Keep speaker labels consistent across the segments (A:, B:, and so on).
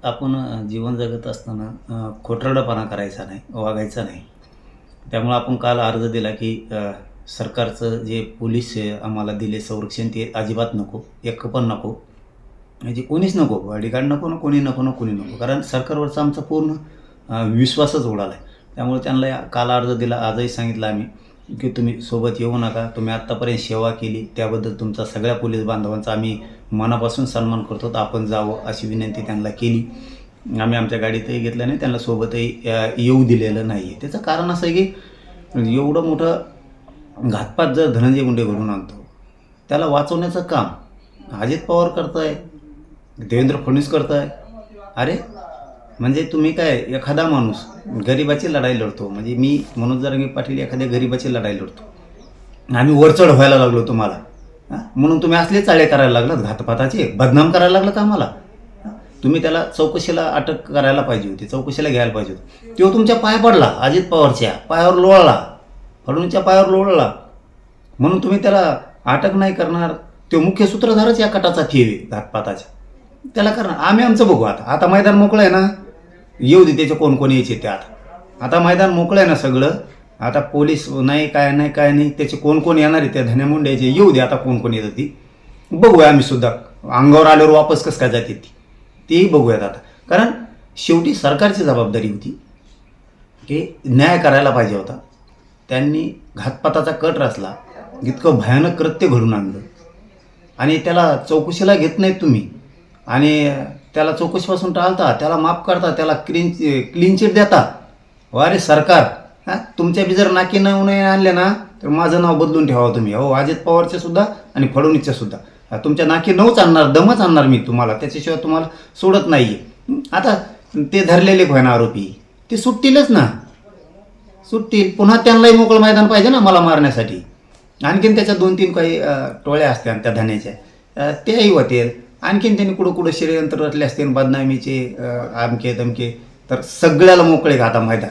A: आपण जीवन जगत असताना खोटारडेपणा करायचा नाही, वागायचा नाही. त्यामुळे आपण काल अर्ज दिला की सरकारचं जे पोलीस आम्हाला दिले संरक्षण ते अजिबात नको, एक पण नको, म्हणजे कोणीच नको, बॉडीगार्ड नको ना, कोणी नको ना, कोणी नको. कारण सरकारवरचा आमचा पूर्ण विश्वासच उडाला आहे. त्यामुळे त्यांना काल अर्ज दिला, आजही सांगितलं आम्ही की तुम्ही सोबत येऊ नका. तुम्ही आत्तापर्यंत सेवा केली त्याबद्दल तुमचा सगळ्या पोलीस बांधवांचा आम्ही मनापासून सन्मान करतो, तर आपण जावं अशी विनंती त्यांना केली. आम्ही आमच्या गाडीतही घेतलं नाही, त्यांना सोबतही येऊ दिलेलं नाही आहे. त्याचं कारण असं आहे की एवढं मोठं घातपात जर धनंजय मुंडे घडून आणतो, त्याला वाचवण्याचं काम अजित पवार करत आहे, देवेंद्र फडणवीस करत आहे. अरे म्हणजे तुम्ही काय, एखादा माणूस गरिबाची लढाई लढतो, म्हणजे मी मनोज जरांगे पाटील एखाद्या गरिबाची लढाई लढतो, आम्ही वरचढ व्हायला लागलो तुम्हाला, म्हणून तुम्ही असले चाळे करायला लागलात, घातपाताचे बदनाम करायला लागलात आम्हाला. तुम्ही त्याला चौकशीला अटक करायला पाहिजे होती, चौकशीला घ्यायला पाहिजे होती. तो तुमच्या पाय पडला, अजित पवारच्या पायावर लोळला, फडणवीसच्या पायावर लोळला, म्हणून तुम्ही त्याला अटक नाही करणार. तो मुख्य सूत्रधारच या कटाचा ठेवे घातपाताचा, त्याला करणार. आम्ही आमचं बघू. आता मैदान मोकळं आहे ना, येऊ दे त्याचे कोण कोण यायचे ते. आता मैदान मोकळं आहे ना सगळं, आता पोलीस नाही काय नाही त्याचे कोण कोण येणार आहे, त्या धन्या मुंड्याचे येऊ दे. आता कोण कोण येतं ती बघूया. आम्ही सुद्धा अंगावर आल्यावर वापस कसं काय जाते तेही बघूयात आता. कारण शेवटी सरकारची जबाबदारी होती की न्याय करायला पाहिजे होता. त्यांनी घातपाताचा कट रचला, इतकं भयानक कृत्य घडून आणलं, आणि त्याला चौकशीला घेत नाहीत तुम्ही, आणि त्याला चौकशीपासून टाळता, त्याला माफ करता, त्याला क्लीन चिट देता. अरे सरकार, तुमच्या बी जर नाकी नमुने आणले ना तर माझं नाव बदलून ठेवा तुम्ही. हो, अजित पवारचे सुद्धा आणि फडणवीसचे सुद्धा. तुमच्या नाकी नऊच आणणार, दमच आणणार मी तुम्हाला, त्याच्याशिवाय तुम्हाला सोडत नाही. आता ते धरलेले होय ना आरोपी, ते सुटतीलच ना, सुटतील. पुन्हा त्यांनाही मोकळं मैदान पाहिजे ना मला मारण्यासाठी. आणखीन त्याच्या 2-3 काही टोळ्या असत्या त्या धान्याच्या, त्याही होतील. आणखीन त्यांनी कुठं षडयंत्र रचले असतील, बदनामीचे आमके दमके. तर सगळ्याला मोकळे का आता मैदान.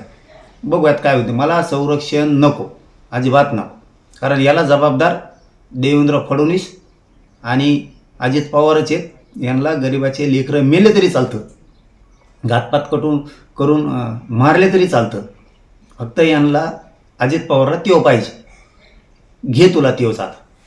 A: बघूयात काय होते. मला संरक्षण नको, अजिबात नको. कारण याला जबाबदार देवेंद्र फडणवीस आणि अजित पवारच आहेत. यांना गरिबाचे लेकरं मेले तरी चालतं, घातपात करून मारले तरी चालतं. फक्त यांना अजित पवारला तेव पाहिजे. घे तुला तेवच आता.